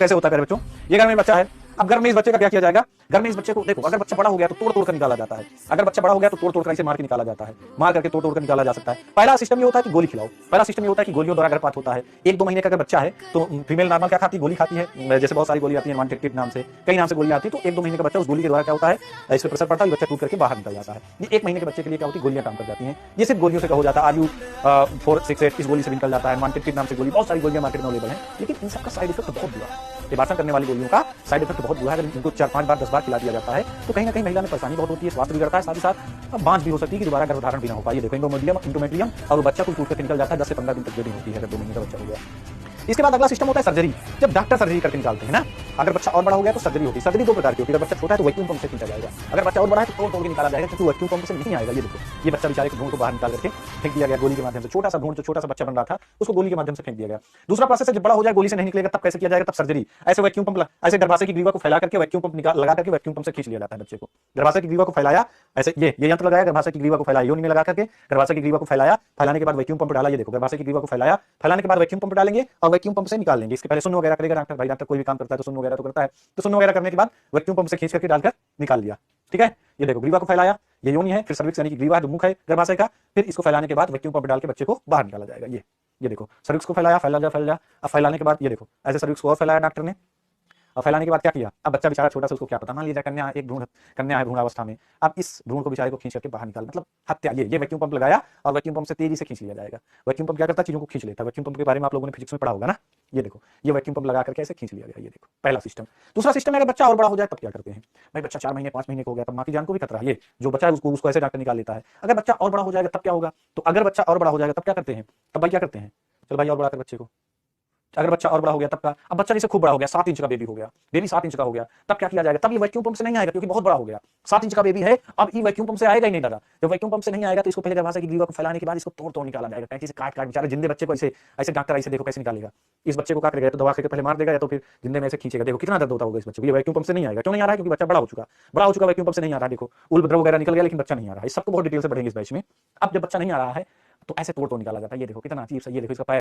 कैसे होता है बच्चों, ये घर में बच्चा है, अब घर में इस बच्चे का क्या किया जाएगा, घर में इस बच्चे को देखो, अगर बच्चा बड़ा हो गया तो तोड़ तोड़ कर निकाला जाता है, अगर बच्चा बड़ा हो गया तो तोड़ तोड़ कर इसे मार के निकाला जाता है, मार करके तोड़ तोड़ कर निकाला जा सकता है। पहला सिस्टम ये होता है कि गोली खिलाओ, पहला सिस्टम ये होता है कि गोलियों द्वारा गर्भपात होता है। 1-2 महीने का अगर बच्चा है तो फीमेल नॉर्मल क्या खाती है, गोली खाती है, जैसे बहुत सारी गोली आती है, एडवांटेक्टिव नाम से, कई नाम से गोली आती है। तो 1-2 महीने का बच्चा उस गोली के द्वारा क्या होता है, इस पर प्रेशर पड़ता है, बच्चा टूट करके बाहर निकल जाता है। ये 1 महीने के बच्चे के लिए क्या होती है, गोलियां काम कर जाती हैं। ये सिर्फ गोलियों से हो जाता है, आयु 4, 6, 8 इस गोली से निकल जाता है। एडवांटेक्टिव नाम से गोली, बहुत सारी गोलियां मार्केट में अवेलेबल है, लेकिन इन सबका साइड इफेक्ट बहुत बुरा है। ये भाषण करने वाली गोलियों का साइड इफेक्ट बहुत बुरा है। अगर इनको 4-5 बार 10 बार खिला दिया जाता है तो कहीं ना कहीं महिला में परेशानी बहुत होती है, स्वास्थ्य बिगड़ता है, साथ ही साथ बांझ भी हो सकती है कि दोबारा गर्भधारण भी ना हो पाए। देखो इंडोमेट्रियम और बच्चा को टूट कर निकल जाता है, 10 से 15 दिन तक ब्लीडिंग होती है अगर 2 महीने का बच्चा हो गया। इसके बाद अगला सिस्टम होता है सर्जरी, जब डॉक्टर सर्जरी करके निकालते हैं ना। अगर बच्चा और बड़ा हो गया तो सर्जरी होती है। सर्जरी 2 प्रकार की होती है, अगर बच्चा छोटा है तो वैक्यूम पंप से खींचा जाएगा, अगर बच्चा और बड़ा है तो तोड़ तोड़ के निकाला जाएगा, क्योंकि वैक्यूम पंप से नहीं आएगा। ये देखो, ये बच्चा बेचारे के भ्रूण को बाहर निकाल करके फेंक दिया गया गोली के माध्यम से, छोटा सा भ्रूण जो छोटा सा बच्चा बन रहा था उसको गोली के माध्यम से फेंक दिया गया। दूसरा प्रोसेस है, जब बड़ा हो जाए गोली से नहीं निकलेगा तब कैसे किया जाएगा, तब सर्जरी। ऐसे वैक्यूम पंप, ऐसे गर्भाशय की ग्रीवा को फैला करके वैक्यूम पंप लगा करके वैक्यूम पंप से खींच लिया जाता है बच्चे को। गर्भाशय की ग्रीवा को फैलाया, ऐसे ये यंत्र लगाया, गर्भाशय की ग्रीवा को फैलाया, योनि में लगा करके गर्भाशय की ग्रीवा को फैलाया, फैलाने के बाद वैक्यूम पंप डाला। ये देखो, गर्भाशय की ग्रीवा को फैलाया, फैलाने के बाद वैक्यूम पंप डालेंगे और वैक्यूम पंप से निकाल लेंगे। इसके पहले सुन्न वगैरह करेगा डॉक्टर, भाई डॉक्टर कोई भी काम करता है तो सुन्न वगैरह तो करता है, तो सुन्न वगैरह करने के बाद वैक्यूम पंप से खींच करके डालकर निकाल लिया। ठीक है, ये देखो ग्रीवा को फैलाया, ये योनि है, फिर सर्विक्स यानी कि ग्रीवा है जो मुख है गर्भाशय का, फिर इसको फैलाने के बाद वैक्यूम पंप डाल के बच्चे को बाहर निकाला जाएगा। ये देखो सर्विक्स को फैलाया, फैला जा, अब फैलाने के बाद ये देखो ऐसे सर्विक्स को और फैलाया डॉक्टर ने, और फैलाने के बाद क्या किया, अब बच्चा बेचारा छोटा सा, उसको क्या पता, मान लीजिए कन्या एक भ्रूण, कन्या है भ्रूणावस्था में, अब इस भ्रूण को बेचारे को खींच करके बाहर निकाल, मतलब हत्या। ये वैक्यूम पंप लगाया और वैक्यूम पंप से तेजी से खींच लिया जाएगा। वैक्यूम पंप क्या करता है, चीजों को खींच लेता है। वैक्यूम पंप के बारे में आप लोगों ने फिजिक्स में पढ़ा होगा ना। ये देखो, ये वैक्यूम पंप लगा करके ऐसे खींच लिया गया। ये देखो पहला सिस्टम। दूसरा सिस्टम है, अगर बच्चा और बड़ा हो जाए तब क्या करते हैं, भाई बच्चा 4 महीने 5 महीने को हो गया तब माँ की जान को भी खतरा है, ये जो बच्चा है उसको ऐसे डॉक्टर निकाल लेता है। अगर बच्चा और बड़ा हो जाएगा तब क्या होगा, तो अगर बच्चा और बड़ा हो जाएगा तब क्या करते हैं, तब भाई क्या करते हैं, चल भाई और बड़ा कर बच्चे को, अगर बच्चा और बड़ा हो गया तब का, अब बच्चा जैसे खूब बड़ा हो गया, 7 इंच का बेबी हो गया, बेबी 7 इंच का हो गया, तब क्या किया जाएगा, तब ये वैक्यूम पंप से नहीं आएगा क्योंकि बहुत बड़ा हो गया, 7 इंच का बेबी है, अब ये वैक्यूम पंप से आएगा ही नहीं दादा। जब वैक्यूम पंप से नहीं आएगा तो इसको पहले गर्भाशय की ग्रीवा को फैलाने के बाद इसको तोड़ तोड़ निकाला जाएगा, कैंची से काट काट, बेचारे जिंदे बच्चे को ऐसे ऐसे डॉक्टर ऐसे देखो कैसे निकालेगा। इस बच्चे को क्या करेगा, तो दवा खाकर पहले मार देगा या तो फिर जिंदे में ऐसे खींचेगा। देखो कितना दर्द होता होगा इस बच्चे को। ये वैक्यूम पंप से नहीं आएगा, क्यों नहीं आ रहा है, क्योंकि बच्चा बड़ा हो चुका वैक्यूम पंप से नहीं आ रहा। देखो उल्बद्रव वगैरह निकल गया लेकिन बच्चा नहीं आ रहा है। इस सबको बहुत डिटेल से पढ़ेंगे इस बैच में। अब जब बच्चा नहीं आ रहा है तो ऐसे तोड़ तोड़ निकाला जाता है। ये देखो कितना अजीब सा, ये देखो इसका पैर